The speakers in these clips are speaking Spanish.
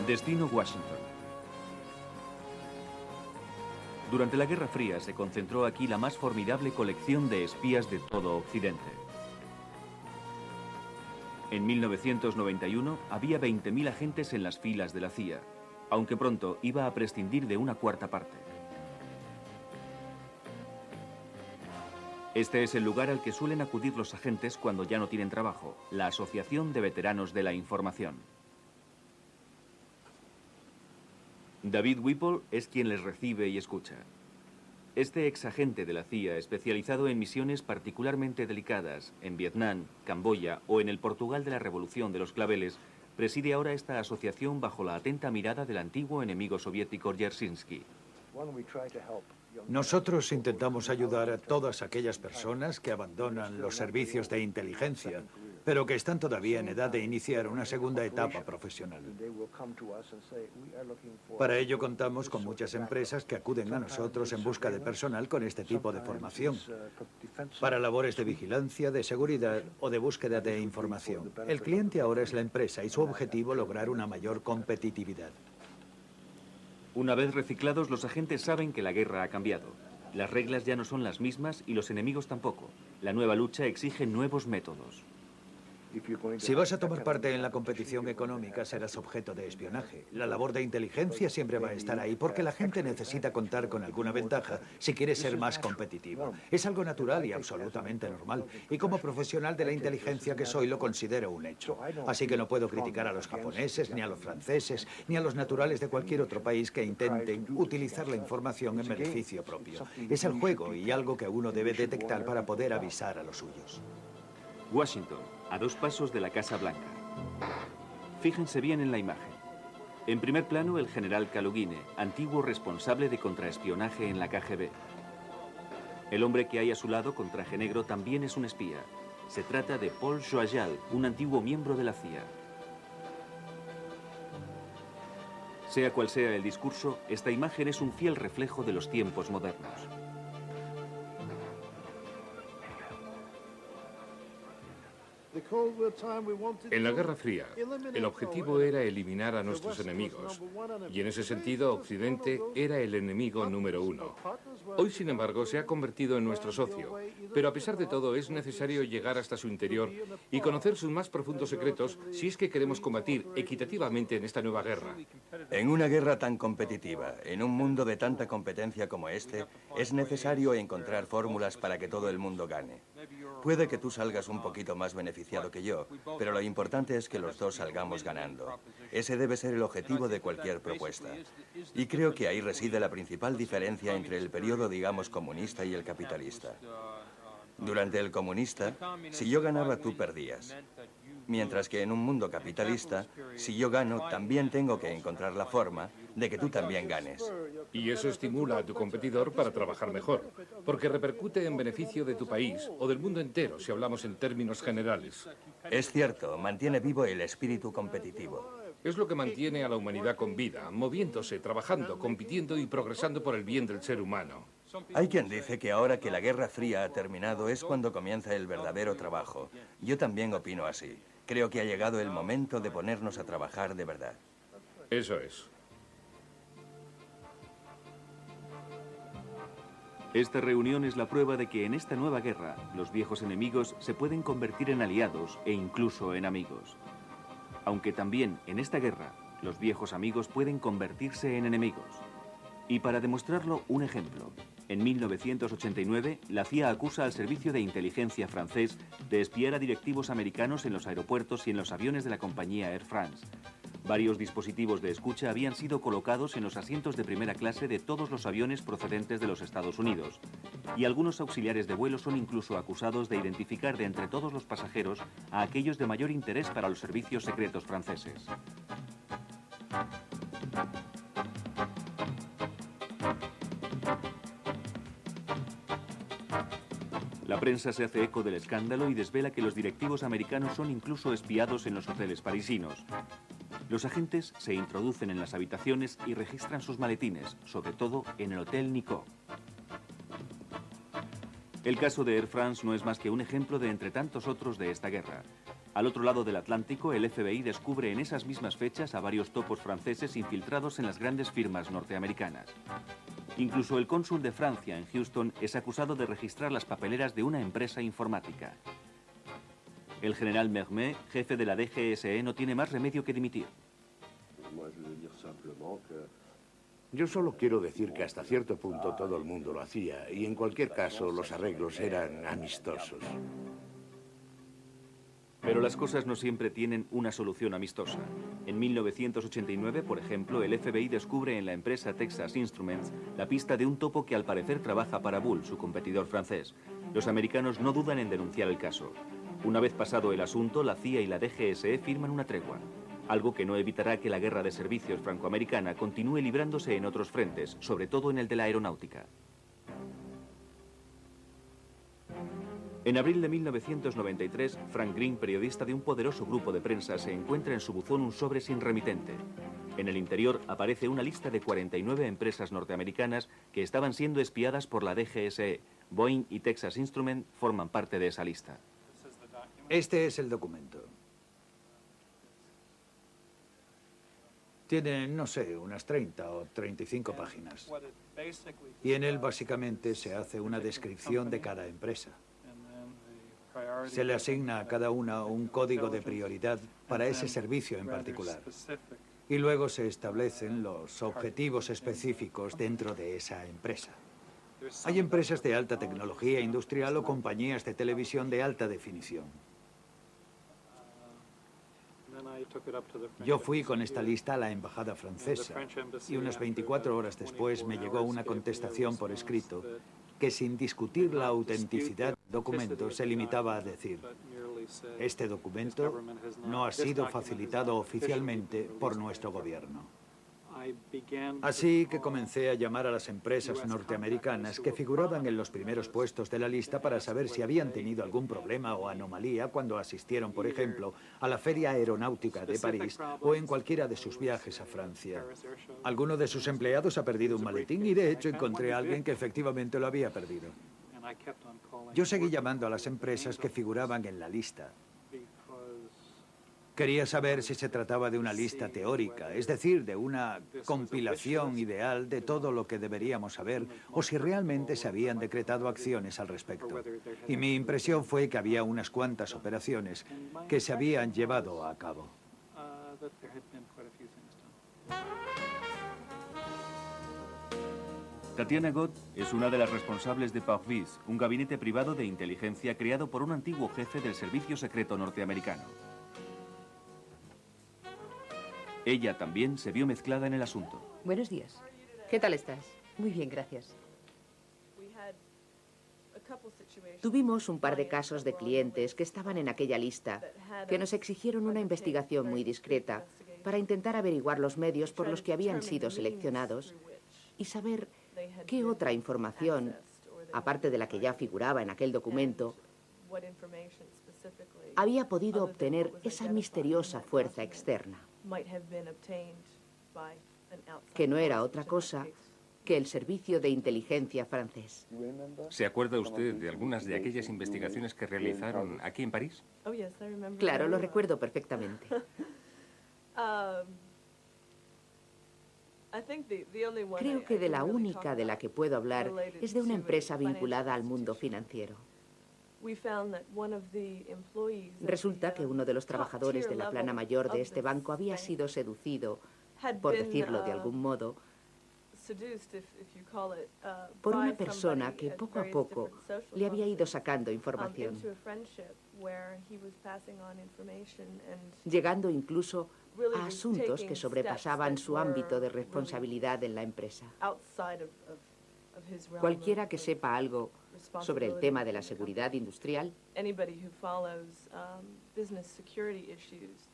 Destino Washington. Durante la Guerra Fría se concentró aquí la más formidable colección de espías de todo Occidente. En 1991 había 20.000 agentes en las filas de la CIA, aunque pronto iba a prescindir de una cuarta parte. Este es el lugar al que suelen acudir los agentes cuando ya no tienen trabajo, la Asociación de Veteranos de la Información. David Whipple es quien les recibe y escucha. Este exagente de la CIA, especializado en misiones particularmente delicadas en Vietnam, Camboya o en el Portugal de la Revolución de los Claveles, preside ahora esta asociación bajo la atenta mirada del antiguo enemigo soviético Dzerzhinsky. Nosotros intentamos ayudar a todas aquellas personas que abandonan los servicios de inteligencia, pero que están todavía en edad de iniciar una segunda etapa profesional. Para ello contamos con muchas empresas que acuden a nosotros en busca de personal con este tipo de formación, para labores de vigilancia, de seguridad o de búsqueda de información. El cliente ahora es la empresa y su objetivo lograr una mayor competitividad. Una vez reciclados, los agentes saben que la guerra ha cambiado. Las reglas ya no son las mismas y los enemigos tampoco. La nueva lucha exige nuevos métodos. Si vas a tomar parte en la competición económica, serás objeto de espionaje. La labor de inteligencia siempre va a estar ahí, porque la gente necesita contar con alguna ventaja si quiere ser más competitivo. Es algo natural y absolutamente normal. Y como profesional de la inteligencia que soy, lo considero un hecho. Así que no puedo criticar a los japoneses, ni a los franceses, ni a los naturales de cualquier otro país que intenten utilizar la información en beneficio propio. Es el juego y algo que uno debe detectar para poder avisar a los suyos. Washington, a 2 pasos de la Casa Blanca. Fíjense bien en la imagen. En primer plano, el general Kalugine, antiguo responsable de contraespionaje en la KGB. El hombre que hay a su lado, con traje negro, también es un espía. Se trata de Paul Joajal, un antiguo miembro de la CIA. Sea cual sea el discurso, esta imagen es un fiel reflejo de los tiempos modernos. En la Guerra Fría, el objetivo era eliminar a nuestros enemigos, y en ese sentido Occidente era el enemigo número 1. Hoy, sin embargo, se ha convertido en nuestro socio, pero a pesar de todo es necesario llegar hasta su interior y conocer sus más profundos secretos si es que queremos combatir equitativamente en esta nueva guerra. En una guerra tan competitiva, en un mundo de tanta competencia como este, es necesario encontrar fórmulas para que todo el mundo gane. Puede que tú salgas un poquito más beneficiado que yo, pero lo importante es que los dos salgamos ganando. Ese debe ser el objetivo de cualquier propuesta. Y creo que ahí reside la principal diferencia entre el periodo, digamos, comunista y el capitalista. Durante el comunista, si yo ganaba, tú perdías. Mientras que en un mundo capitalista, si yo gano, también tengo que encontrar la forma de que tú también ganes. Y eso estimula a tu competidor para trabajar mejor, porque repercute en beneficio de tu país o del mundo entero, si hablamos en términos generales. Es cierto, mantiene vivo el espíritu competitivo. Es lo que mantiene a la humanidad con vida, moviéndose, trabajando, compitiendo y progresando por el bien del ser humano. Hay quien dice que ahora que la Guerra Fría ha terminado es cuando comienza el verdadero trabajo. Yo también opino así. Creo que ha llegado el momento de ponernos a trabajar de verdad. Eso es. Esta reunión es la prueba de que en esta nueva guerra, los viejos enemigos se pueden convertir en aliados e incluso en amigos. Aunque también en esta guerra, los viejos amigos pueden convertirse en enemigos. Y para demostrarlo, un ejemplo. En 1989, la CIA acusa al servicio de inteligencia francés de espiar a directivos americanos en los aeropuertos y en los aviones de la compañía Air France. Varios dispositivos de escucha habían sido colocados en los asientos de primera clase de todos los aviones procedentes de los Estados Unidos. Y algunos auxiliares de vuelo son incluso acusados de identificar de entre todos los pasajeros a aquellos de mayor interés para los servicios secretos franceses. La prensa se hace eco del escándalo y desvela que los directivos americanos son incluso espiados en los hoteles parisinos. Los agentes se introducen en las habitaciones y registran sus maletines, sobre todo en el Hotel Nicot. El caso de Air France no es más que un ejemplo de entre tantos otros de esta guerra. Al otro lado del Atlántico, el FBI descubre en esas mismas fechas a varios topos franceses infiltrados en las grandes firmas norteamericanas. Incluso el cónsul de Francia en Houston es acusado de registrar las papeleras de una empresa informática. El general Mermet, jefe de la DGSE, no tiene más remedio que dimitir. Yo solo quiero decir que hasta cierto punto todo el mundo lo hacía y en cualquier caso los arreglos eran amistosos. Pero las cosas no siempre tienen una solución amistosa. En 1989, por ejemplo, el FBI descubre en la empresa Texas Instruments la pista de un topo que al parecer trabaja para Bull, su competidor francés. Los americanos no dudan en denunciar el caso. Una vez pasado el asunto, la CIA y la DGSE firman una tregua, algo que no evitará que la guerra de servicios francoamericana continúe librándose en otros frentes, sobre todo en el de la aeronáutica. En abril de 1993, Frank Green, periodista de un poderoso grupo de prensa, se encuentra en su buzón un sobre sin remitente. En el interior aparece una lista de 49 empresas norteamericanas que estaban siendo espiadas por la DGSE. Boeing y Texas Instruments forman parte de esa lista. Este es el documento. Tiene, no sé, unas 30 o 35 páginas. Y en él básicamente se hace una descripción de cada empresa. Se le asigna a cada una un código de prioridad para ese servicio en particular. Y luego se establecen los objetivos específicos dentro de esa empresa. Hay empresas de alta tecnología industrial o compañías de televisión de alta definición. Yo fui con esta lista a la embajada francesa y unas 24 horas después me llegó una contestación por escrito que sin discutir la autenticidad del documento se limitaba a decir: este documento no ha sido facilitado oficialmente por nuestro gobierno. Así que comencé a llamar a las empresas norteamericanas que figuraban en los primeros puestos de la lista para saber si habían tenido algún problema o anomalía cuando asistieron, por ejemplo, a la Feria Aeronáutica de París o en cualquiera de sus viajes a Francia. Alguno de sus empleados ha perdido un maletín y de hecho encontré a alguien que efectivamente lo había perdido. Yo seguí llamando a las empresas que figuraban en la lista. Quería saber si se trataba de una lista teórica, es decir, de una compilación ideal de todo lo que deberíamos saber, o si realmente se habían decretado acciones al respecto. Y mi impresión fue que había unas cuantas operaciones que se habían llevado a cabo. Tatiana Gott es una de las responsables de Parvis, un gabinete privado de inteligencia creado por un antiguo jefe del servicio secreto norteamericano. Ella también se vio mezclada en el asunto. Buenos días. ¿Qué tal estás? Muy bien, gracias. Tuvimos un par de casos de clientes que estaban en aquella lista, que nos exigieron una investigación muy discreta para intentar averiguar los medios por los que habían sido seleccionados y saber qué otra información, aparte de la que ya figuraba en aquel documento, había podido obtener esa misteriosa fuerza externa, que no era otra cosa que el servicio de inteligencia francés. ¿Se acuerda usted de algunas de aquellas investigaciones que realizaron aquí en París? Claro, lo recuerdo perfectamente. Creo que de la única de la que puedo hablar es de una empresa vinculada al mundo financiero. Resulta que uno de los trabajadores de la plana mayor de este banco había sido seducido, por decirlo de algún modo, por una persona que poco a poco le había ido sacando información, llegando incluso a asuntos que sobrepasaban su ámbito de responsabilidad en la empresa. Cualquiera que sepa algo sobre el tema de la seguridad industrial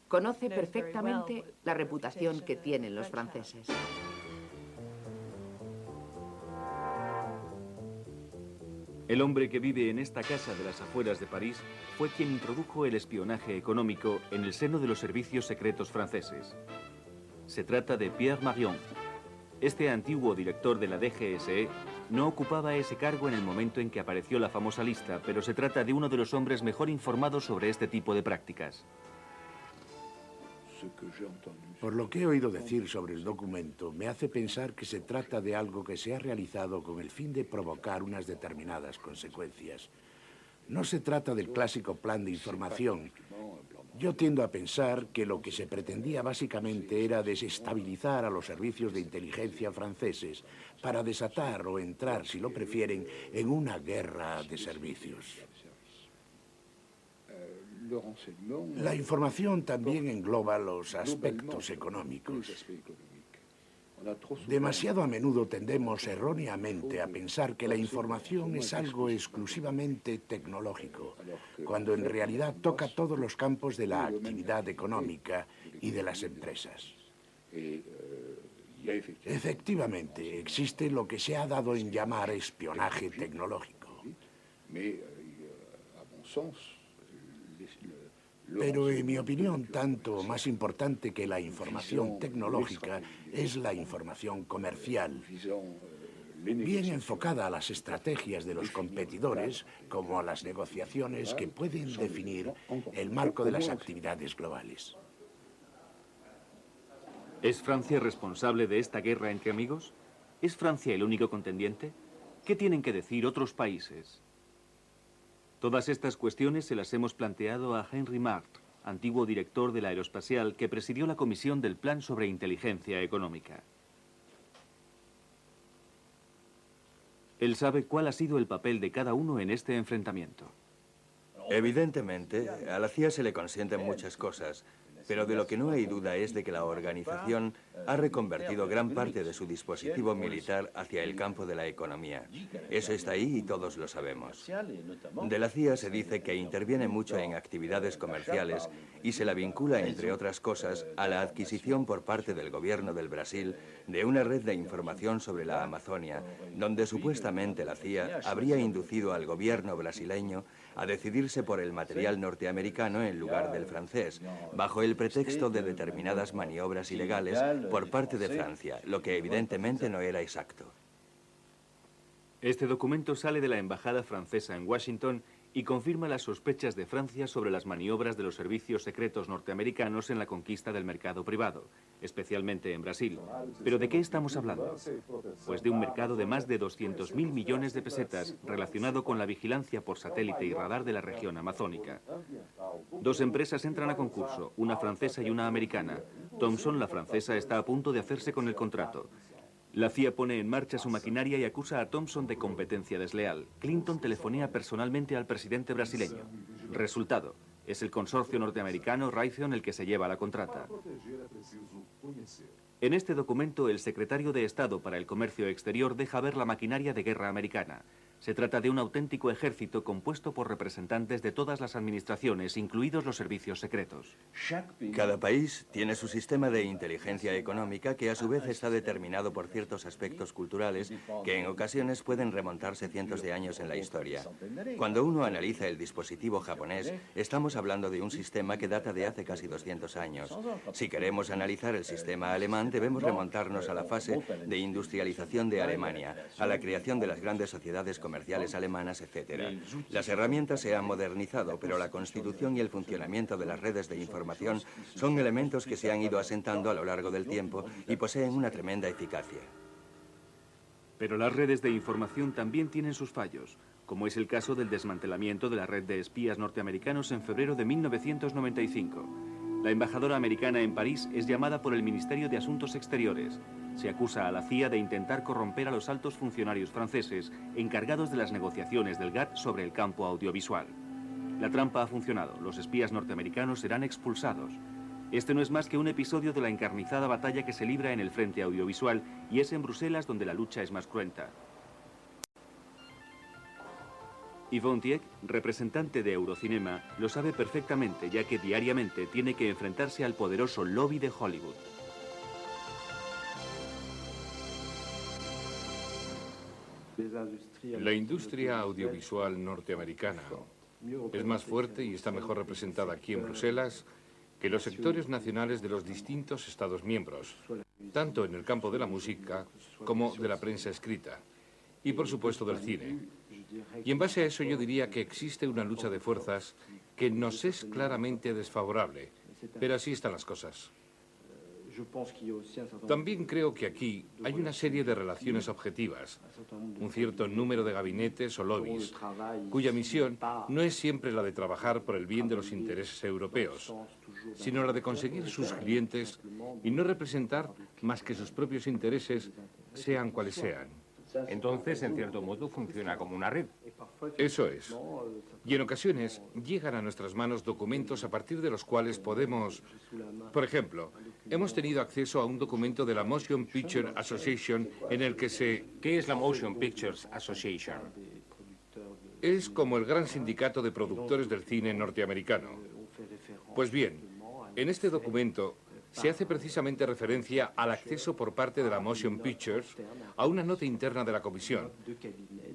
conoce perfectamente la reputación que tienen los franceses. El hombre que vive en esta casa de las afueras de París fue quien introdujo el espionaje económico en el seno de los servicios secretos franceses. Se trata de Pierre Marion. Este antiguo director de la DGSE no ocupaba ese cargo en el momento en que apareció la famosa lista, pero se trata de uno de los hombres mejor informados sobre este tipo de prácticas. Por lo que he oído decir sobre el documento, me hace pensar que se trata de algo que se ha realizado con el fin de provocar unas determinadas consecuencias. No se trata del clásico plan de información. Yo tiendo a pensar que lo que se pretendía básicamente era desestabilizar a los servicios de inteligencia franceses para desatar o entrar, si lo prefieren, en una guerra de servicios. La información también engloba los aspectos económicos. Demasiado a menudo tendemos erróneamente a pensar que la información es algo exclusivamente tecnológico, cuando en realidad toca todos los campos de la actividad económica y de las empresas. Efectivamente, existe lo que se ha dado en llamar espionaje tecnológico. Pero en mi opinión, tanto más importante que la información tecnológica es la información comercial, bien enfocada a las estrategias de los competidores como a las negociaciones que pueden definir el marco de las actividades globales. ¿Es Francia responsable de esta guerra entre amigos? ¿Es Francia el único contendiente? ¿Qué tienen que decir otros países? Todas estas cuestiones se las hemos planteado a Henry Martre, antiguo director de la Aeroespacial que presidió la comisión del Plan sobre Inteligencia Económica. Él sabe cuál ha sido el papel de cada uno en este enfrentamiento. Evidentemente, a la CIA se le consienten muchas cosas, pero de lo que no hay duda es de que la organización ha reconvertido gran parte de su dispositivo militar hacia el campo de la economía. Eso está ahí y todos lo sabemos. De la CIA se dice que interviene mucho en actividades comerciales y se la vincula, entre otras cosas, a la adquisición por parte del gobierno del Brasil de una red de información sobre la Amazonia, donde supuestamente la CIA habría inducido al gobierno brasileño a decidirse por el material norteamericano en lugar del francés, bajo el pretexto de determinadas maniobras ilegales por parte de Francia, lo que evidentemente no era exacto. Este documento sale de la embajada francesa en Washington y confirma las sospechas de Francia sobre las maniobras de los servicios secretos norteamericanos en la conquista del mercado privado, especialmente en Brasil. ¿Pero de qué estamos hablando? Pues de un mercado de más de 200.000 millones de pesetas relacionado con la vigilancia por satélite y radar de la región amazónica. Dos empresas entran a concurso, una francesa y una americana. Thomson, la francesa, está a punto de hacerse con el contrato. La CIA pone en marcha su maquinaria y acusa a Thomson de competencia desleal. Clinton telefonea personalmente al presidente brasileño. Resultado, es el consorcio norteamericano Raytheon el que se lleva la contrata. En este documento, el secretario de Estado para el Comercio Exterior deja ver la maquinaria de guerra americana. Se trata de un auténtico ejército compuesto por representantes de todas las administraciones, incluidos los servicios secretos. Cada país tiene su sistema de inteligencia económica que a su vez está determinado por ciertos aspectos culturales que en ocasiones pueden remontarse cientos de años en la historia. Cuando uno analiza el dispositivo japonés, estamos hablando de un sistema que data de hace casi 200 años. Si queremos analizar el sistema alemán, debemos remontarnos a la fase de industrialización de Alemania, a la creación de las grandes sociedades comerciales alemanas, etc. Las herramientas se han modernizado, pero la constitución y el funcionamiento de las redes de información son elementos que se han ido asentando a lo largo del tiempo y poseen una tremenda eficacia. Pero las redes de información también tienen sus fallos, como es el caso del desmantelamiento de la red de espías norteamericanos en febrero de 1995. La embajadora americana en París es llamada por el Ministerio de Asuntos Exteriores. Se acusa a la CIA de intentar corromper a los altos funcionarios franceses encargados de las negociaciones del GATT sobre el campo audiovisual. La trampa ha funcionado. Los espías norteamericanos serán expulsados. Este no es más que un episodio de la encarnizada batalla que se libra en el frente audiovisual y es en Bruselas donde la lucha es más cruenta. Yvonne Dieck, representante de Eurocinema, lo sabe perfectamente, ya que diariamente tiene que enfrentarse al poderoso lobby de Hollywood. La industria audiovisual norteamericana es más fuerte y está mejor representada aquí en Bruselas que los sectores nacionales de los distintos Estados miembros, tanto en el campo de la música como de la prensa escrita. y por supuesto del cine. Y en base a eso yo diría que existe una lucha de fuerzas que nos es claramente desfavorable, pero así están las cosas. También creo que aquí hay una serie de relaciones objetivas, un cierto número de gabinetes o lobbies, cuya misión no es siempre la de trabajar por el bien de los intereses europeos, sino la de conseguir sus clientes y no representar más que sus propios intereses, sean cuales sean. Entonces, en cierto modo, funciona como una red. Eso es. Y en ocasiones llegan a nuestras manos documentos a partir de los cuales podemos... Por ejemplo, hemos tenido acceso a un documento de la Motion Picture Association en el que se... ¿Qué es la Motion Pictures Association? Es como el gran sindicato de productores del cine norteamericano. Pues bien, en este documento se hace precisamente referencia al acceso por parte de la Motion Pictures a una nota interna de la comisión,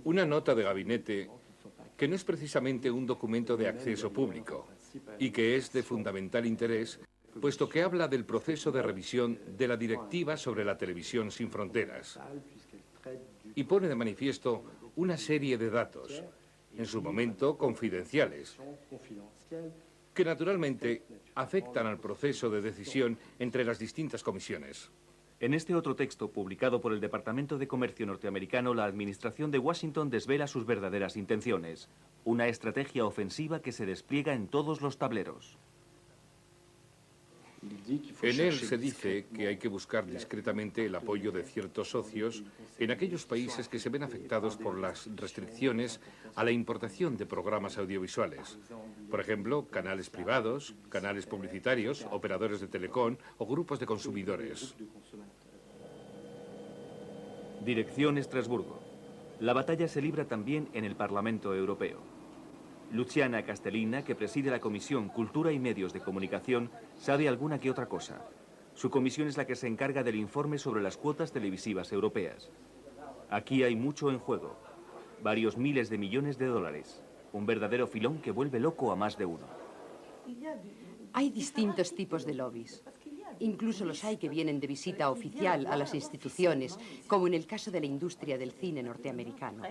una nota de gabinete que no es precisamente un documento de acceso público y que es de fundamental interés, puesto que habla del proceso de revisión de la Directiva sobre la Televisión sin Fronteras y pone de manifiesto una serie de datos, en su momento confidenciales, que naturalmente afectan al proceso de decisión entre las distintas comisiones. En este otro texto, publicado por el Departamento de Comercio norteamericano, la administración de Washington desvela sus verdaderas intenciones. Una estrategia ofensiva que se despliega en todos los tableros. En él se dice que hay que buscar discretamente el apoyo de ciertos socios en aquellos países que se ven afectados por las restricciones a la importación de programas audiovisuales. Por ejemplo, canales privados, canales publicitarios, operadores de telecom o grupos de consumidores. Dirección Estrasburgo. La batalla se libra también en el Parlamento Europeo. Luciana Castellina, que preside la Comisión Cultura y Medios de Comunicación, sabe alguna que otra cosa. Su comisión es la que se encarga del informe sobre las cuotas televisivas europeas. Aquí hay mucho en juego. Varios miles de millones de dólares. Un verdadero filón que vuelve loco a más de uno. Hay distintos tipos de lobbies. Incluso los hay que vienen de visita oficial a las instituciones, como en el caso de la industria del cine norteamericano.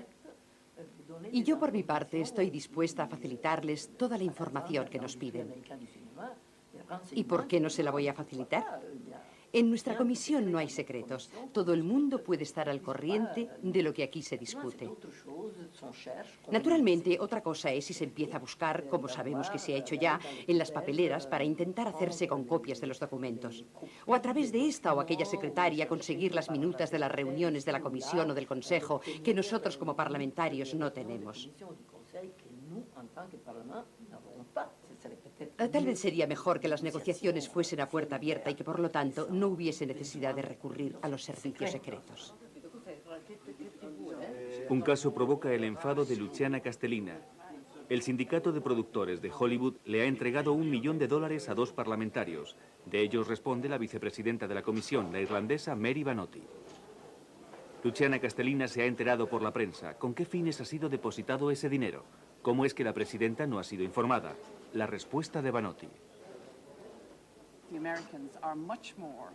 Y yo, por mi parte, estoy dispuesta a facilitarles toda la información que nos piden. ¿Y por qué no se la voy a facilitar? En nuestra comisión no hay secretos. Todo el mundo puede estar al corriente de lo que aquí se discute. Naturalmente, otra cosa es si se empieza a buscar, como sabemos que se ha hecho ya, en las papeleras para intentar hacerse con copias de los documentos. O a través de esta o aquella secretaria conseguir las minutas de las reuniones de la comisión o del consejo que nosotros como parlamentarios no tenemos. Tal vez sería mejor que las negociaciones fuesen a puerta abierta y que, por lo tanto, no hubiese necesidad de recurrir a los servicios secretos. Un caso provoca el enfado de Luciana Castellina. El sindicato de productores de Hollywood le ha entregado $1 millón a 2 parlamentarios. De ellos responde la vicepresidenta de la comisión, la irlandesa Mary Vanotti. Luciana Castellina se ha enterado por la prensa. ¿Con qué fines ha sido depositado ese dinero? ¿Cómo es que la presidenta no ha sido informada? La respuesta de Vanotti.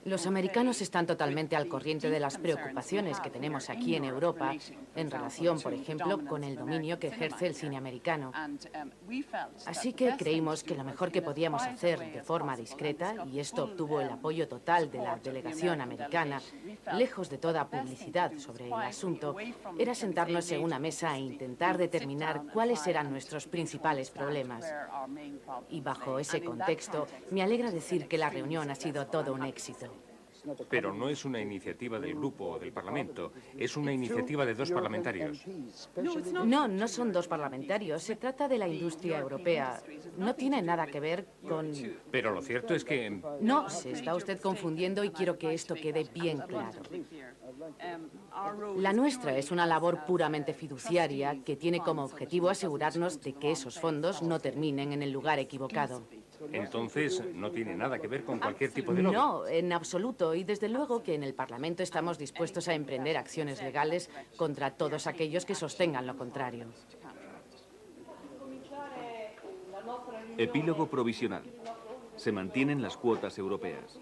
Los americanos están totalmente al corriente de las preocupaciones que tenemos aquí en Europa en relación, por ejemplo, con el dominio que ejerce el cine americano. Así que creímos que lo mejor que podíamos hacer de forma discreta, y esto obtuvo el apoyo total de la delegación americana, lejos de toda publicidad sobre el asunto, era sentarnos en una mesa e intentar determinar cuáles eran nuestros principales problemas. Y bajo ese contexto, me alegra decir que la reunión ha sido todo un éxito. Pero no es una iniciativa del grupo o del Parlamento, es una iniciativa de 2 parlamentarios. No, no son 2 parlamentarios, se trata de la industria europea. No tiene nada que ver con... Pero lo cierto es que... No, se está usted confundiendo y quiero que esto quede bien claro. La nuestra es una labor puramente fiduciaria que tiene como objetivo asegurarnos de que esos fondos no terminen en el lugar equivocado. Entonces, no tiene nada que ver con cualquier tipo de lobby. No, en absoluto. Y desde luego que en el Parlamento estamos dispuestos a emprender acciones legales contra todos aquellos que sostengan lo contrario. Epílogo provisional. Se mantienen las cuotas europeas.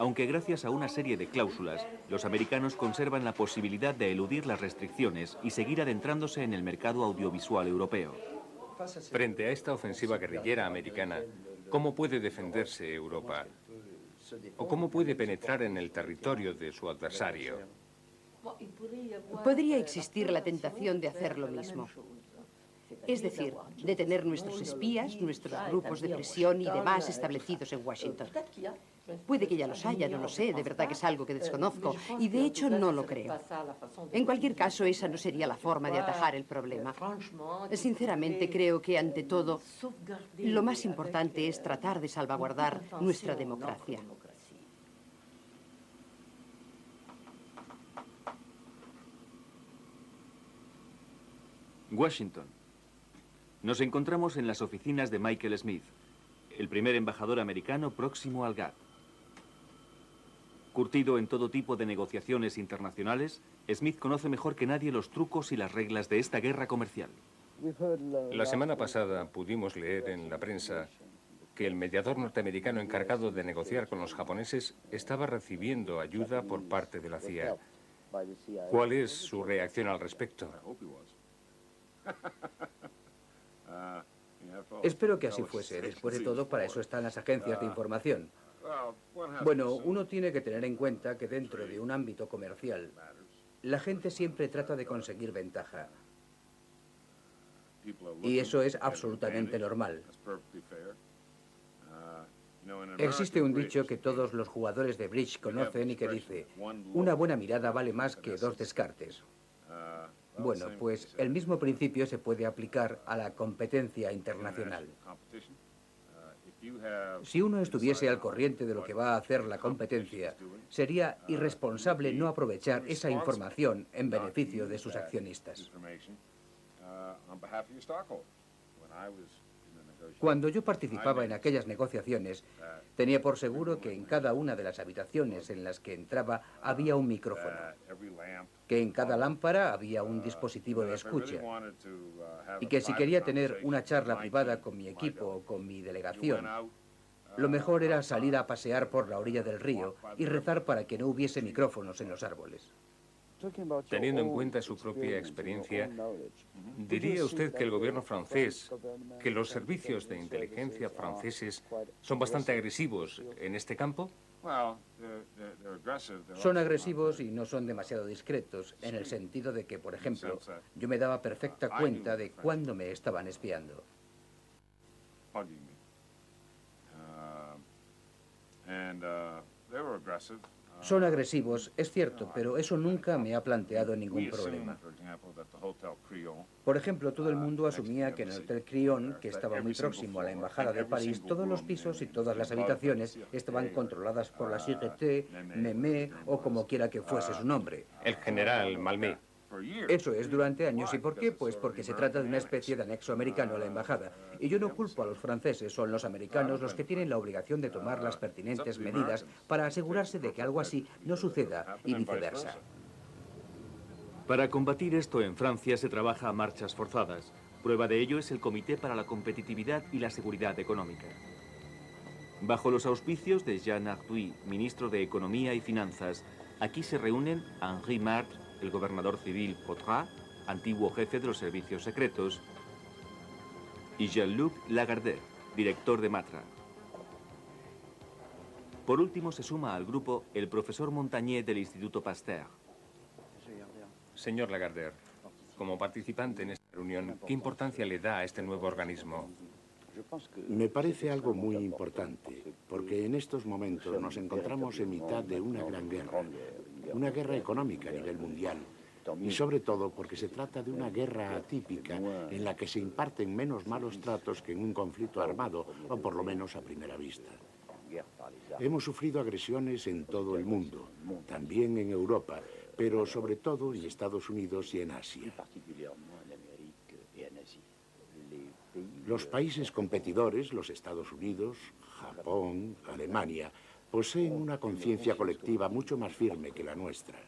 Aunque gracias a una serie de cláusulas, los americanos conservan la posibilidad de eludir las restricciones y seguir adentrándose en el mercado audiovisual europeo. Frente a esta ofensiva guerrillera americana, ¿cómo puede defenderse Europa? ¿O cómo puede penetrar en el territorio de su adversario? Podría existir la tentación de hacer lo mismo. Es decir, de tener nuestros espías, nuestros grupos de presión y demás establecidos en Washington. Puede que ya los haya, no lo sé, de verdad que es algo que desconozco, y de hecho no lo creo. En cualquier caso, esa no sería la forma de atajar el problema. Sinceramente, creo que, ante todo, lo más importante es tratar de salvaguardar nuestra democracia. Washington. Nos encontramos en las oficinas de Michael Smith, el primer embajador americano próximo al GATT. Curtido en todo tipo de negociaciones internacionales, Smith conoce mejor que nadie los trucos y las reglas de esta guerra comercial. La semana pasada pudimos leer en la prensa que el mediador norteamericano encargado de negociar con los japoneses estaba recibiendo ayuda por parte de la CIA. ¿Cuál es su reacción al respecto? Espero que así fuese. Después de todo, para eso están las agencias de información. Bueno, uno tiene que tener en cuenta que dentro de un ámbito comercial, la gente siempre trata de conseguir ventaja. Y eso es absolutamente normal. Existe un dicho que todos los jugadores de bridge conocen y que dice: una buena mirada vale más que 2 descartes. Bueno, pues el mismo principio se puede aplicar a la competencia internacional. Si uno estuviese al corriente de lo que va a hacer la competencia, sería irresponsable no aprovechar esa información en beneficio de sus accionistas. Cuando yo participaba en aquellas negociaciones, tenía por seguro que en cada una de las habitaciones en las que entraba había un micrófono, que en cada lámpara había un dispositivo de escucha, y que si quería tener una charla privada con mi equipo o con mi delegación, lo mejor era salir a pasear por la orilla del río y rezar para que no hubiese micrófonos en los árboles. Teniendo en cuenta su propia experiencia, ¿diría usted que el gobierno francés, que los servicios de inteligencia franceses son bastante agresivos en este campo? Son agresivos y no son demasiado discretos, en el sentido de que, por ejemplo, yo me daba perfecta cuenta de cuándo me estaban espiando. Son agresivos, es cierto, pero eso nunca me ha planteado ningún problema. Por ejemplo, todo el mundo asumía que en el Hotel Crillon, que estaba muy próximo a la Embajada de París, todos los pisos y todas las habitaciones estaban controladas por la Sûreté, Mémé o como quiera que fuese su nombre. El general Malmé. Eso es, durante años. ¿Y por qué? Pues porque se trata de una especie de anexo americano a la embajada. Y yo no culpo a los franceses, son los americanos los que tienen la obligación de tomar las pertinentes medidas para asegurarse de que algo así no suceda y viceversa. Para combatir esto en Francia se trabaja a marchas forzadas. Prueba de ello es el Comité para la Competitividad y la Seguridad Económica. Bajo los auspicios de Jean Arthuis, ministro de Economía y Finanzas, aquí se reúnen Henri Martre, el gobernador civil Poitras, antiguo jefe de los servicios secretos, y Jean-Luc Lagardère, director de Matra. Por último se suma al grupo el profesor Montagnier del Instituto Pasteur. Señor Lagardère, como participante en esta reunión, ¿qué importancia le da a este nuevo organismo? Me parece algo muy importante, porque en estos momentos nos encontramos en mitad de una guerra económica a nivel mundial, y sobre todo porque se trata de una guerra atípica en la que se imparten menos malos tratos que en un conflicto armado, o por lo menos a primera vista. Hemos sufrido agresiones en todo el mundo, también en Europa, pero sobre todo en Estados Unidos y en Asia. Los países competidores, los Estados Unidos, Japón, Alemania, poseen una conciencia colectiva mucho más firme que la nuestra.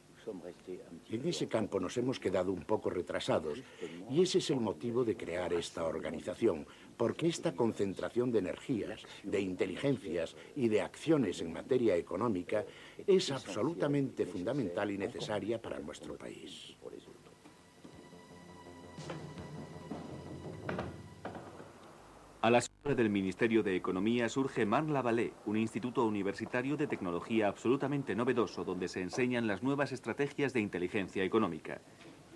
En ese campo nos hemos quedado un poco retrasados y ese es el motivo de crear esta organización, porque esta concentración de energías, de inteligencias y de acciones en materia económica es absolutamente fundamental y necesaria para nuestro país. A la sombra del Ministerio de Economía surge Marne la Vallée, un instituto universitario de tecnología absolutamente novedoso donde se enseñan las nuevas estrategias de inteligencia económica.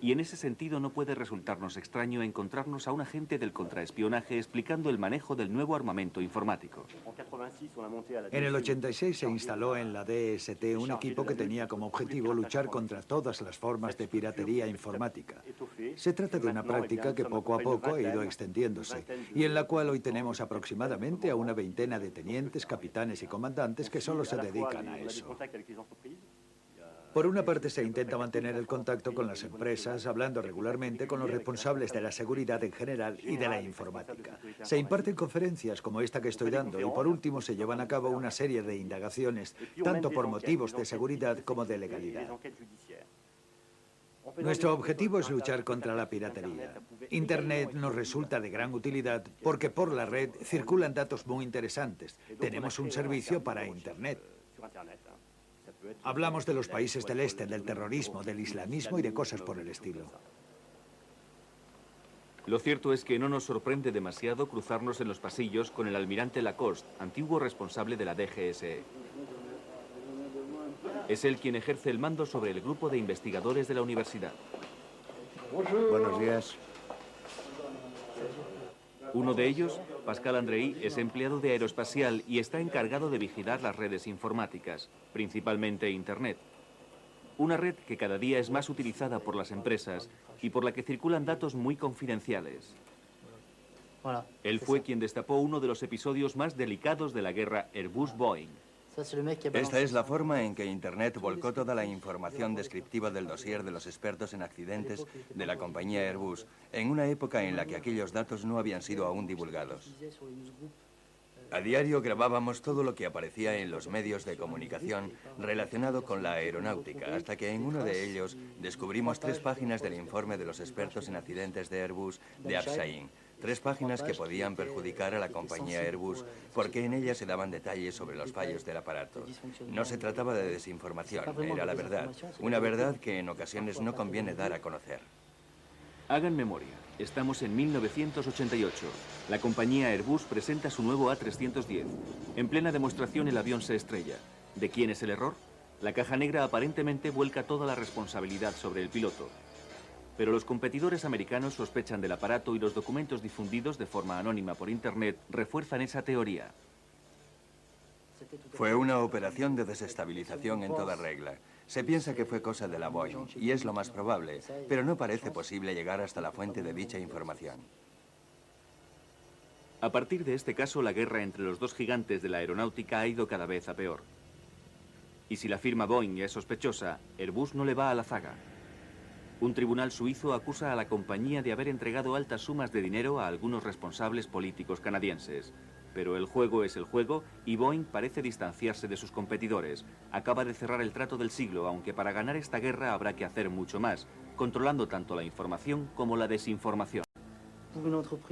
Y en ese sentido no puede resultarnos extraño encontrarnos a un agente del contraespionaje explicando el manejo del nuevo armamento informático. En el 86 se instaló en la DST un equipo que tenía como objetivo luchar contra todas las formas de piratería informática. Se trata de una práctica que poco a poco ha ido extendiéndose y en la cual hoy tenemos aproximadamente a una veintena de tenientes, capitanes y comandantes que solo se dedican a eso. Por una parte, se intenta mantener el contacto con las empresas, hablando regularmente con los responsables de la seguridad en general y de la informática. Se imparten conferencias como esta que estoy dando y, por último, se llevan a cabo una serie de indagaciones, tanto por motivos de seguridad como de legalidad. Nuestro objetivo es luchar contra la piratería. Internet nos resulta de gran utilidad porque por la red circulan datos muy interesantes. Tenemos un servicio para Internet. Hablamos de los países del este, del terrorismo, del islamismo y de cosas por el estilo. Lo cierto es que no nos sorprende demasiado cruzarnos en los pasillos con el almirante Lacoste, antiguo responsable de la DGSE. Es él quien ejerce el mando sobre el grupo de investigadores de la universidad. Buenos días. Uno de ellos, Pascal Andrei, es empleado de Aeroespacial y está encargado de vigilar las redes informáticas, principalmente Internet. Una red que cada día es más utilizada por las empresas y por la que circulan datos muy confidenciales. Él fue quien destapó uno de los episodios más delicados de la guerra Airbus-Boeing. Esta es la forma en que Internet volcó toda la información descriptiva del dossier de los expertos en accidentes de la compañía Airbus, en una época en la que aquellos datos no habían sido aún divulgados. A diario grabábamos todo lo que aparecía en los medios de comunicación relacionado con la aeronáutica, hasta que en uno de ellos descubrimos 3 páginas del informe de los expertos en accidentes de Airbus de Abshain. 3 páginas que podían perjudicar a la compañía Airbus porque en ellas se daban detalles sobre los fallos del aparato. No se trataba de desinformación, era la verdad. Una verdad que en ocasiones no conviene dar a conocer. Hagan memoria, estamos en 1988. La compañía Airbus presenta su nuevo A310. En plena demostración el avión se estrella. ¿De quién es el error? La caja negra aparentemente vuelca toda la responsabilidad sobre el piloto. Pero los competidores americanos sospechan del aparato y los documentos difundidos de forma anónima por Internet refuerzan esa teoría. Fue una operación de desestabilización en toda regla. Se piensa que fue cosa de la Boeing, y es lo más probable, pero no parece posible llegar hasta la fuente de dicha información. A partir de este caso, la guerra entre los dos gigantes de la aeronáutica ha ido cada vez a peor. Y si la firma Boeing es sospechosa, Airbus no le va a la zaga. Un tribunal suizo acusa a la compañía de haber entregado altas sumas de dinero a algunos responsables políticos canadienses. Pero el juego es el juego y Boeing parece distanciarse de sus competidores. Acaba de cerrar el trato del siglo, aunque para ganar esta guerra habrá que hacer mucho más, controlando tanto la información como la desinformación.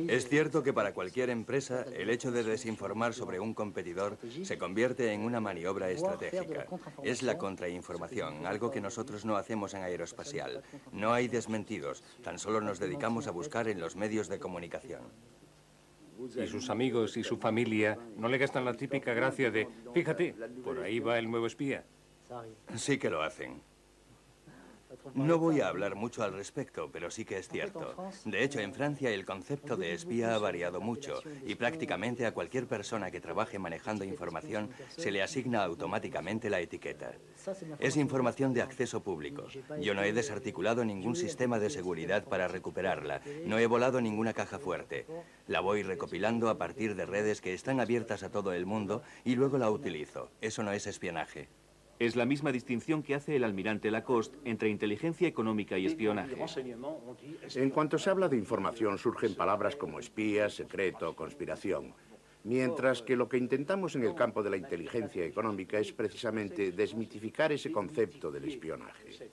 Es cierto que para cualquier empresa, el hecho de desinformar sobre un competidor se convierte en una maniobra estratégica. Es la contrainformación, algo que nosotros no hacemos en Aeroespacial. No hay desmentidos, tan solo nos dedicamos a buscar en los medios de comunicación. Y sus amigos y su familia no le gastan la típica gracia de, fíjate, por ahí va el nuevo espía. Sí que lo hacen. No voy a hablar mucho al respecto, pero sí que es cierto. De hecho, en Francia el concepto de espía ha variado mucho y prácticamente a cualquier persona que trabaje manejando información se le asigna automáticamente la etiqueta. Es información de acceso público. Yo no he desarticulado ningún sistema de seguridad para recuperarla. No he volado ninguna caja fuerte. La voy recopilando a partir de redes que están abiertas a todo el mundo y luego la utilizo. Eso no es espionaje. Es la misma distinción que hace el almirante Lacoste entre inteligencia económica y espionaje. En cuanto se habla de información surgen palabras como espía, secreto, conspiración. Mientras que lo que intentamos en el campo de la inteligencia económica es precisamente desmitificar ese concepto del espionaje.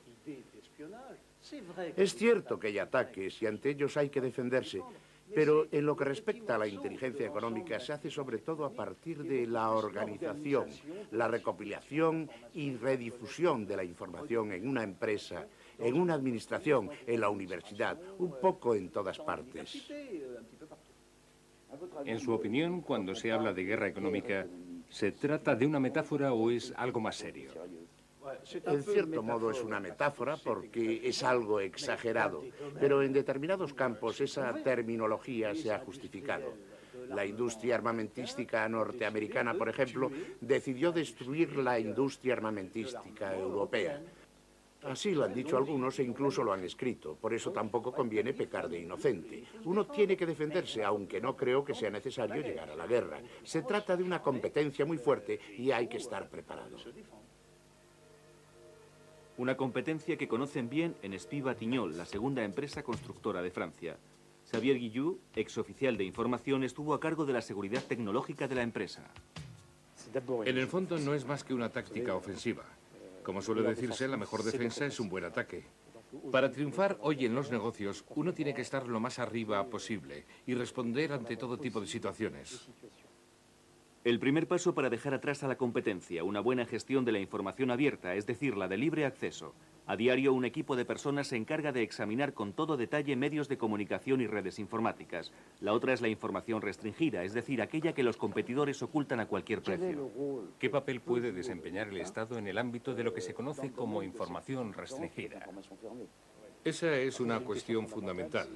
Es cierto que hay ataques y ante ellos hay que defenderse, pero en lo que respecta a la inteligencia económica se hace sobre todo a partir de la organización, la recopilación y redifusión de la información en una empresa, en una administración, en la universidad, un poco en todas partes. En su opinión, cuando se habla de guerra económica, ¿se trata de una metáfora o es algo más serio? En cierto modo es una metáfora porque es algo exagerado, pero en determinados campos esa terminología se ha justificado. La industria armamentística norteamericana, por ejemplo, decidió destruir la industria armamentística europea. Así lo han dicho algunos e incluso lo han escrito. Por eso tampoco conviene pecar de inocente. Uno tiene que defenderse, aunque no creo que sea necesario llegar a la guerra. Se trata de una competencia muy fuerte y hay que estar preparado. Una competencia que conocen bien en Espy-Batignolles, la segunda empresa constructora de Francia. Xavier Guillou, exoficial de información, estuvo a cargo de la seguridad tecnológica de la empresa. En el fondo no es más que una táctica ofensiva. Como suele decirse, la mejor defensa es un buen ataque. Para triunfar hoy en los negocios, uno tiene que estar lo más arriba posible y responder ante todo tipo de situaciones. El primer paso para dejar atrás a la competencia, una buena gestión de la información abierta, es decir, la de libre acceso. A diario, un equipo de personas se encarga de examinar con todo detalle medios de comunicación y redes informáticas. La otra es la información restringida, es decir, aquella que los competidores ocultan a cualquier precio. ¿Qué papel puede desempeñar el Estado en el ámbito de lo que se conoce como información restringida? Esa es una cuestión fundamental.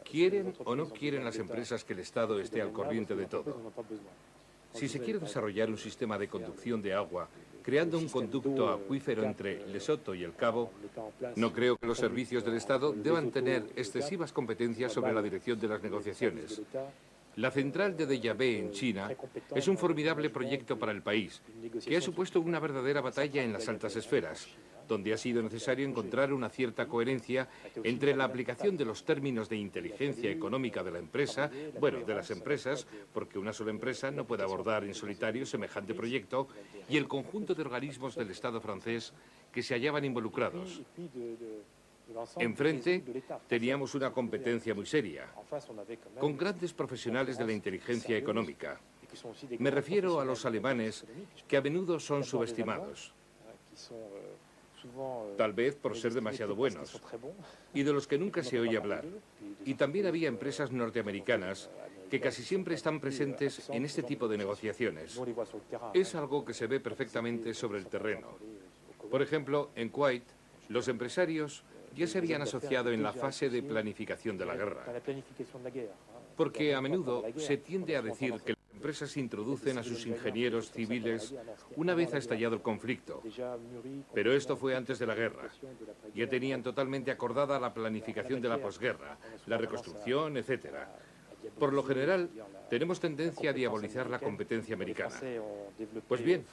¿Quieren o no quieren las empresas que el Estado esté al corriente de todo? Si se quiere desarrollar un sistema de conducción de agua, creando un conducto acuífero entre Lesoto y el Cabo, no creo que los servicios del Estado deban tener excesivas competencias sobre la dirección de las negociaciones. La central de Dayabeh en China es un formidable proyecto para el país, que ha supuesto una verdadera batalla en las altas esferas, donde ha sido necesario encontrar una cierta coherencia entre la aplicación de los términos de inteligencia económica de la empresa, bueno, de las empresas, porque una sola empresa no puede abordar en solitario semejante proyecto, y el conjunto de organismos del Estado francés que se hallaban involucrados. Enfrente teníamos una competencia muy seria, con grandes profesionales de la inteligencia económica. Me refiero a los alemanes, que a menudo son subestimados, tal vez por ser demasiado buenos, y de los que nunca se oye hablar. Y también había empresas norteamericanas que casi siempre están presentes en este tipo de negociaciones. Es algo que se ve perfectamente sobre el terreno. Por ejemplo, en Kuwait, los empresarios ya se habían asociado en la fase de planificación de la guerra, porque a menudo se tiende a decir que las empresas introducen a sus ingenieros civiles una vez ha estallado el conflicto, pero esto fue antes de la guerra. Ya tenían totalmente acordada la planificación de la posguerra, la reconstrucción, etcétera. Por lo general, tenemos tendencia a diabolizar la competencia americana. Pues bien,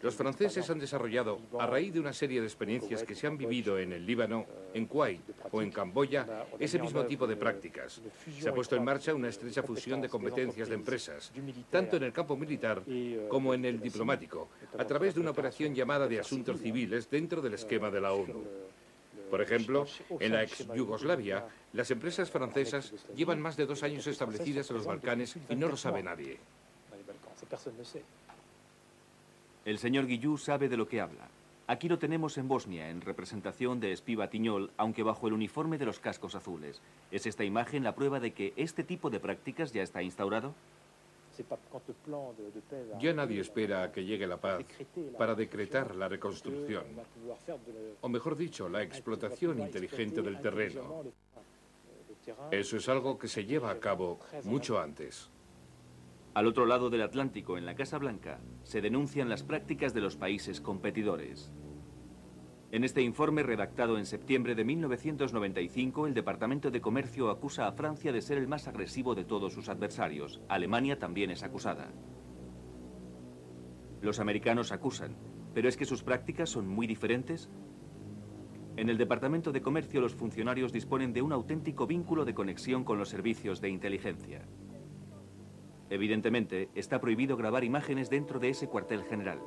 los franceses han desarrollado, a raíz de una serie de experiencias que se han vivido en el Líbano, en Kuwait o en Camboya, ese mismo tipo de prácticas. Se ha puesto en marcha una estrecha fusión de competencias de empresas, tanto en el campo militar como en el diplomático, a través de una operación llamada de asuntos civiles dentro del esquema de la ONU. Por ejemplo, en la ex-Yugoslavia, las empresas francesas llevan más de 2 años establecidas en los Balcanes y no lo sabe nadie. El señor Guillou sabe de lo que habla. Aquí lo tenemos en Bosnia, en representación de Espy-Batignolles, aunque bajo el uniforme de los cascos azules. ¿Es esta imagen la prueba de que este tipo de prácticas ya está instaurado? Ya nadie espera a que llegue la paz para decretar la reconstrucción, o mejor dicho, la explotación inteligente del terreno. Eso es algo que se lleva a cabo mucho antes. Al otro lado del Atlántico, en la Casa Blanca, se denuncian las prácticas de los países competidores. En este informe redactado en septiembre de 1995, el Departamento de Comercio acusa a Francia de ser el más agresivo de todos sus adversarios. Alemania también es acusada. Los americanos acusan, pero ¿es que sus prácticas son muy diferentes? En el Departamento de Comercio los funcionarios disponen de un auténtico vínculo de conexión con los servicios de inteligencia. Evidentemente, está prohibido grabar imágenes dentro de ese cuartel general.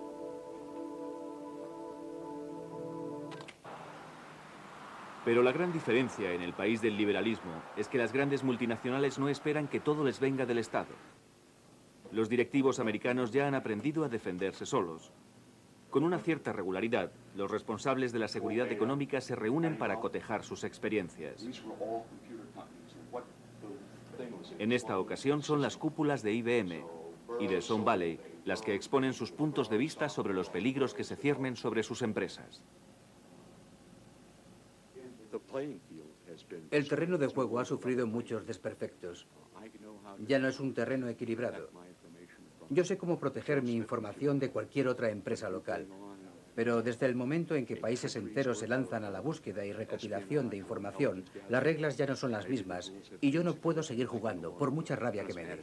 Pero la gran diferencia en el país del liberalismo es que las grandes multinacionales no esperan que todo les venga del Estado. Los directivos americanos ya han aprendido a defenderse solos. Con una cierta regularidad, los responsables de la seguridad económica se reúnen para cotejar sus experiencias. En esta ocasión son las cúpulas de IBM y de Sun Valley las que exponen sus puntos de vista sobre los peligros que se ciernen sobre sus empresas. El terreno de juego ha sufrido muchos desperfectos. Ya no es un terreno equilibrado. Yo sé cómo proteger mi información de cualquier otra empresa local, pero desde el momento en que países enteros se lanzan a la búsqueda y recopilación de información, las reglas ya no son las mismas y yo no puedo seguir jugando, por mucha rabia que me dé.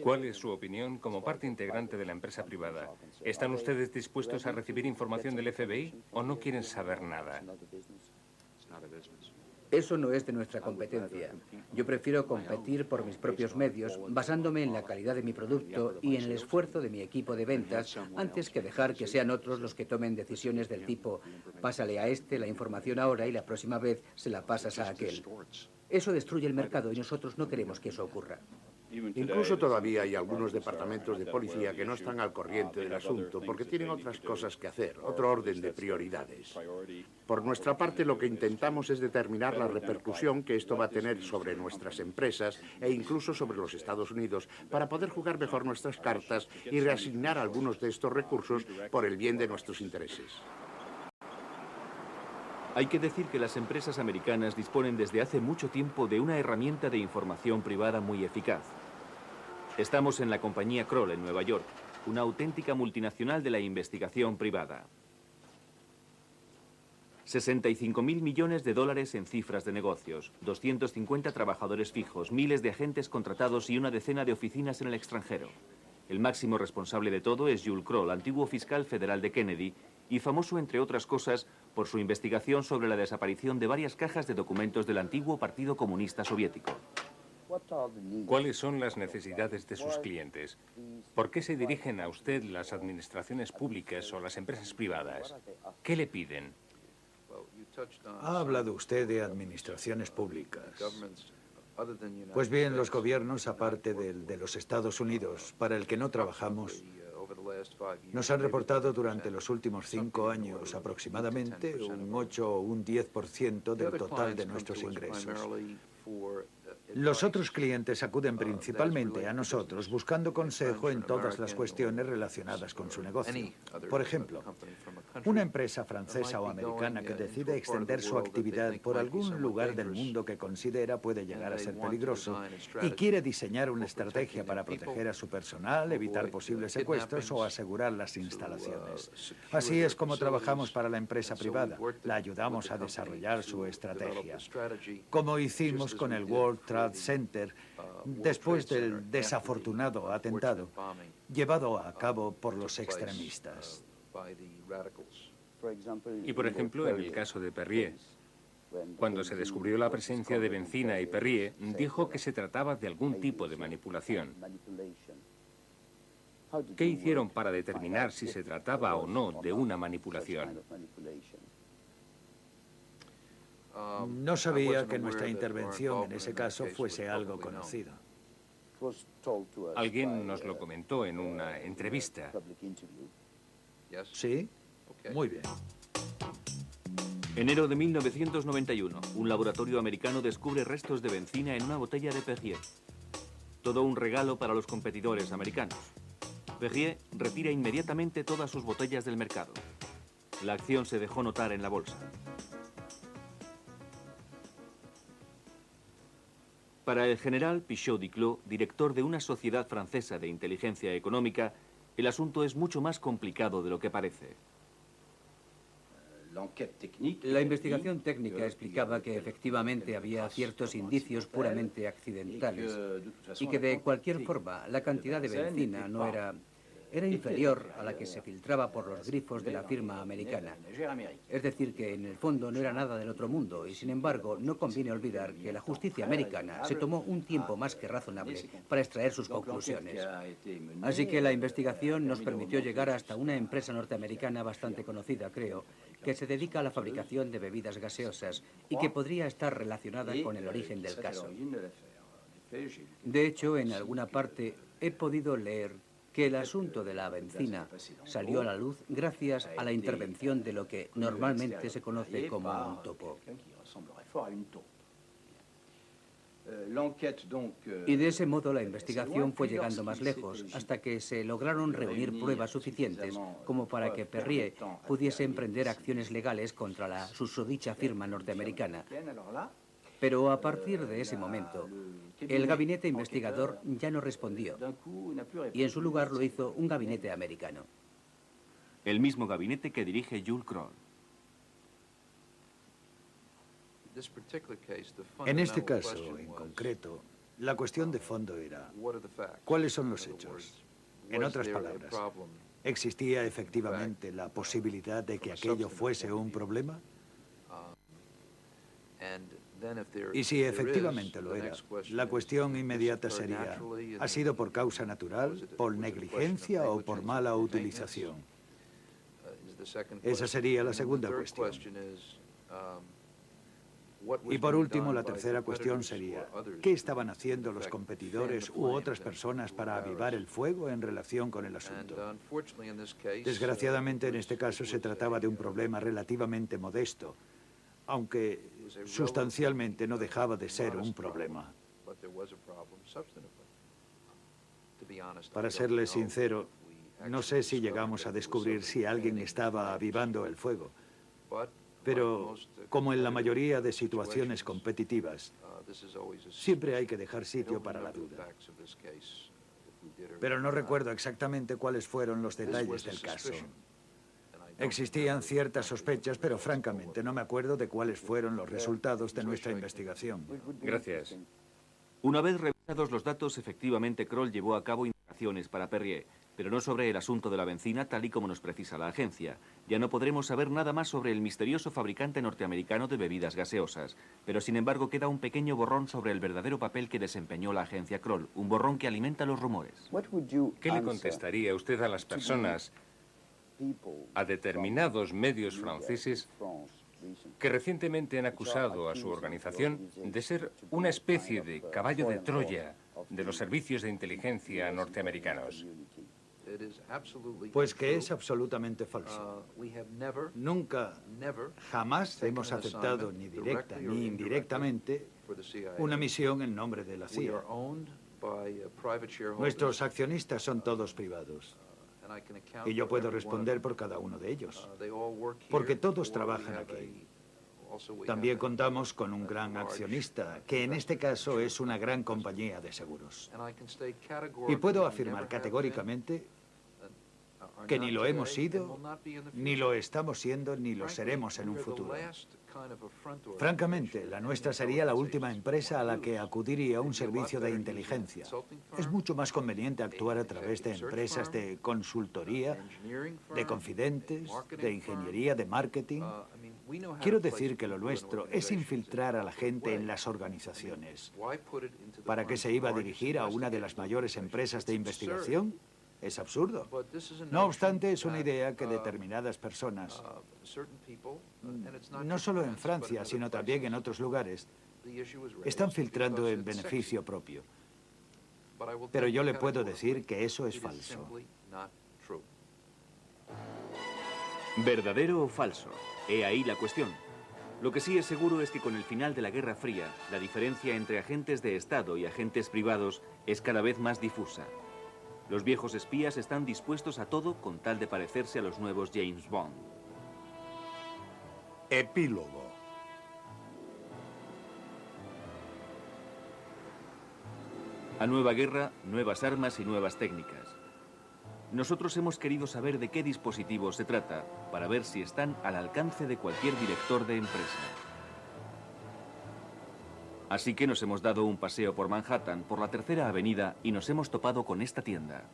¿Cuál es su opinión como parte integrante de la empresa privada? ¿Están ustedes dispuestos a recibir información del FBI o no quieren saber nada? Eso no es de nuestra competencia. Yo prefiero competir por mis propios medios, basándome en la calidad de mi producto y en el esfuerzo de mi equipo de ventas, antes que dejar que sean otros los que tomen decisiones del tipo, pásale a este la información ahora y la próxima vez se la pasas a aquel. Eso destruye el mercado y nosotros no queremos que eso ocurra. Incluso todavía hay algunos departamentos de policía que no están al corriente del asunto porque tienen otras cosas que hacer, otro orden de prioridades. Por nuestra parte, lo que intentamos es determinar la repercusión que esto va a tener sobre nuestras empresas e incluso sobre los Estados Unidos para poder jugar mejor nuestras cartas y reasignar algunos de estos recursos por el bien de nuestros intereses. Hay que decir que las empresas americanas disponen desde hace mucho tiempo de una herramienta de información privada muy eficaz. Estamos en la compañía Kroll en Nueva York, una auténtica multinacional de la investigación privada. 65.000 millones de dólares en cifras de negocios, 250 trabajadores fijos, miles de agentes contratados y una decena de oficinas en el extranjero. El máximo responsable de todo es Jules Kroll, antiguo fiscal federal de Kennedy, y famoso, entre otras cosas, por su investigación sobre la desaparición de varias cajas de documentos del antiguo Partido Comunista Soviético. ¿Cuáles son las necesidades de sus clientes? ¿Por qué se dirigen a usted las administraciones públicas o las empresas privadas? ¿Qué le piden? Ha hablado usted de administraciones públicas. Pues bien, los gobiernos, aparte del de los Estados Unidos, para el que no trabajamos, nos han reportado durante los últimos 5 años aproximadamente un 8 o un 10% del total de nuestros ingresos. Los otros clientes acuden principalmente a nosotros buscando consejo en todas las cuestiones relacionadas con su negocio. Por ejemplo, una empresa francesa o americana que decide extender su actividad por algún lugar del mundo que considera puede llegar a ser peligroso y quiere diseñar una estrategia para proteger a su personal, evitar posibles secuestros o asegurar las instalaciones. Así es como trabajamos para la empresa privada. La ayudamos a desarrollar su estrategia, como hicimos con el World Trade Center después del desafortunado atentado llevado a cabo por los extremistas. Y por ejemplo, en el caso de Perrier, cuando se descubrió la presencia de benzina y Perrier, dijo que se trataba de algún tipo de manipulación. ¿Qué hicieron para determinar si se trataba o no de una manipulación? No sabía que nuestra intervención en ese caso fuese algo conocido. Alguien nos lo comentó en una entrevista. ¿Sí? Muy bien. Enero de 1991, un laboratorio americano descubre restos de benzina en una botella de Perrier. Todo un regalo para los competidores americanos. Perrier retira inmediatamente todas sus botellas del mercado. La acción se dejó notar en la bolsa. Para el general Pichot Duclos, director de una sociedad francesa de inteligencia económica, el asunto es mucho más complicado de lo que parece. La investigación técnica explicaba que efectivamente había ciertos indicios puramente accidentales y que de cualquier forma la cantidad de benzina no era era inferior a la que se filtraba por los grifos de la firma americana. Es decir, que en el fondo no era nada del otro mundo, y sin embargo no conviene olvidar que la justicia americana se tomó un tiempo más que razonable para extraer sus conclusiones. Así que la investigación nos permitió llegar hasta una empresa norteamericana bastante conocida, creo, que se dedica a la fabricación de bebidas gaseosas y que podría estar relacionada con el origen del caso. De hecho, en alguna parte he podido leer que el asunto de la bencina salió a la luz gracias a la intervención de lo que normalmente se conoce como un topo. Y de ese modo la investigación fue llegando más lejos, hasta que se lograron reunir pruebas suficientes como para que Perrier pudiese emprender acciones legales contra la susodicha firma norteamericana. Pero a partir de ese momento, el gabinete investigador ya no respondió, y en su lugar lo hizo un gabinete americano. El mismo gabinete que dirige Jules Kroll. En este caso, en concreto, la cuestión de fondo era, ¿cuáles son los hechos? En otras palabras, ¿existía efectivamente la posibilidad de que aquello fuese un problema? Y si efectivamente lo era, la cuestión inmediata sería, ¿ha sido por causa natural, por negligencia o por mala utilización? Esa sería la segunda cuestión. Y por último, la tercera cuestión sería, ¿qué estaban haciendo los competidores u otras personas para avivar el fuego en relación con el asunto? Desgraciadamente, en este caso se trataba de un problema relativamente modesto, aunque sustancialmente no dejaba de ser un problema. Para serles sincero, no sé si llegamos a descubrir si alguien estaba avivando el fuego, pero como en la mayoría de situaciones competitivas, siempre hay que dejar sitio para la duda. Pero no recuerdo exactamente cuáles fueron los detalles del caso. Existían ciertas sospechas, pero francamente no me acuerdo de cuáles fueron los resultados de nuestra investigación. Gracias. Una vez revisados los datos, efectivamente Kroll llevó a cabo indagaciones para Perrier, pero no sobre el asunto de la bencina tal y como nos precisa la agencia. Ya no podremos saber nada más sobre el misterioso fabricante norteamericano de bebidas gaseosas, pero sin embargo queda un pequeño borrón sobre el verdadero papel que desempeñó la agencia Kroll, un borrón que alimenta los rumores. ¿Qué le contestaría usted a las personas, a determinados medios franceses que recientemente han acusado a su organización de ser una especie de caballo de Troya de los servicios de inteligencia norteamericanos? Pues que es absolutamente falso. Nunca, jamás hemos aceptado ni directa ni indirectamente una misión en nombre de la CIA. Nuestros accionistas son todos privados. Y yo puedo responder por cada uno de ellos, porque todos trabajan aquí. También contamos con un gran accionista, que en este caso es una gran compañía de seguros. Y puedo afirmar categóricamente que ni lo hemos sido, ni lo estamos siendo, ni lo seremos en un futuro. Francamente, la nuestra sería la última empresa a la que acudiría un servicio de inteligencia. Es mucho más conveniente actuar a través de empresas de consultoría, de confidentes, de ingeniería, de marketing. Quiero decir que lo nuestro es infiltrar a la gente en las organizaciones. ¿Para qué se iba a dirigir a una de las mayores empresas de investigación? Es absurdo. No obstante, es una idea que determinadas personas, no solo en Francia, sino también en otros lugares, están filtrando en beneficio propio. Pero yo le puedo decir que eso es falso. ¿Verdadero o falso? He ahí la cuestión. Lo que sí es seguro es que con el final de la Guerra Fría, la diferencia entre agentes de Estado y agentes privados es cada vez más difusa. Los viejos espías están dispuestos a todo con tal de parecerse a los nuevos James Bond. Epílogo. A nueva guerra, nuevas armas y nuevas técnicas. Nosotros hemos querido saber de qué dispositivos se trata, para ver si están al alcance de cualquier director de empresa. Así que nos hemos dado un paseo por Manhattan, por la Tercera Avenida, y nos hemos topado con esta tienda.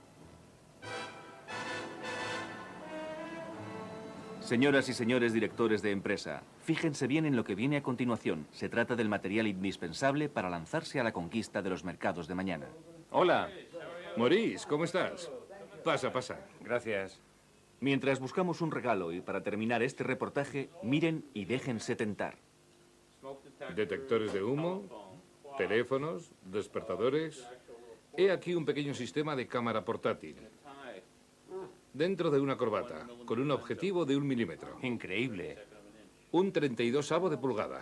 Señoras y señores directores de empresa, fíjense bien en lo que viene a continuación. Se trata del material indispensable para lanzarse a la conquista de los mercados de mañana. Hola. Maurice, ¿cómo estás? Pasa, pasa. Gracias. Mientras buscamos un regalo y para terminar este reportaje, miren y déjense tentar. Detectores de humo, teléfonos, despertadores. He aquí un pequeño sistema de cámara portátil. Dentro de una corbata, con un objetivo de 1 milímetro. Increíble. Un 32avo de pulgada.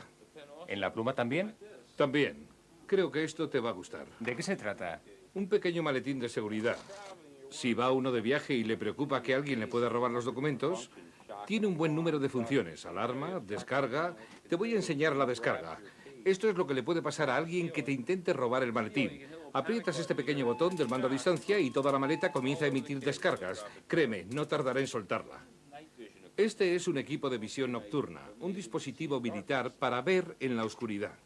¿En la pluma también? También. Creo que esto te va a gustar. ¿De qué se trata? Un pequeño maletín de seguridad. Si va uno de viaje y le preocupa que alguien le pueda robar los documentos, tiene un buen número de funciones. Alarma, descarga. Te voy a enseñar la descarga. Esto es lo que le puede pasar a alguien que te intente robar el maletín. Aprietas este pequeño botón del mando a distancia y toda la maleta comienza a emitir descargas. Créeme, no tardará en soltarla. Este es un equipo de visión nocturna, un dispositivo militar para ver en la oscuridad.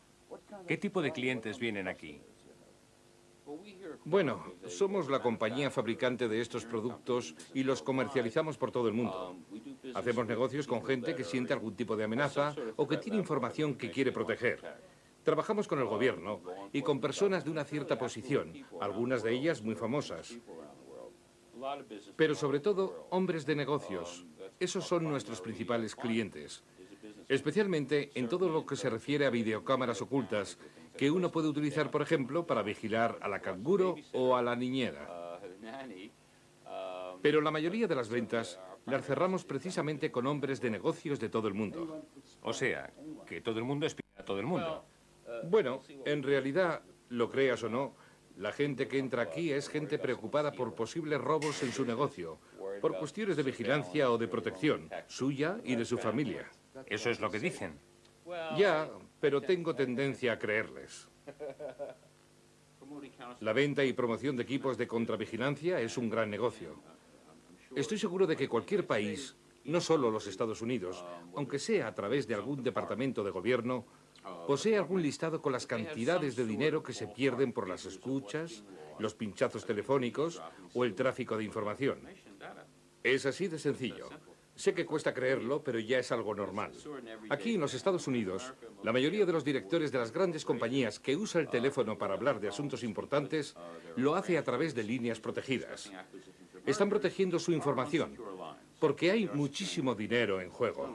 ¿Qué tipo de clientes vienen aquí? Bueno, somos la compañía fabricante de estos productos y los comercializamos por todo el mundo. Hacemos negocios con gente que siente algún tipo de amenaza o que tiene información que quiere proteger. Trabajamos con el gobierno y con personas de una cierta posición, algunas de ellas muy famosas. Pero sobre todo, hombres de negocios. Esos son nuestros principales clientes. Especialmente en todo lo que se refiere a videocámaras ocultas que uno puede utilizar, por ejemplo, para vigilar a la canguro o a la niñera. Pero la mayoría de las ventas las cerramos precisamente con hombres de negocios de todo el mundo. O sea, que todo el mundo espía a todo el mundo. Bueno, en realidad, lo creas o no, la gente que entra aquí es gente preocupada por posibles robos en su negocio, por cuestiones de vigilancia o de protección, suya y de su familia. Eso es lo que dicen. Ya, pero tengo tendencia a creerles. La venta y promoción de equipos de contravigilancia es un gran negocio. Estoy seguro de que cualquier país, no solo los Estados Unidos, aunque sea a través de algún departamento de gobierno, posee algún listado con las cantidades de dinero que se pierden por las escuchas, los pinchazos telefónicos o el tráfico de información. Es así de sencillo. Sé que cuesta creerlo, pero ya es algo normal. Aquí en los Estados Unidos, la mayoría de los directores de las grandes compañías que usa el teléfono para hablar de asuntos importantes lo hace a través de líneas protegidas. Están protegiendo su información, porque hay muchísimo dinero en juego.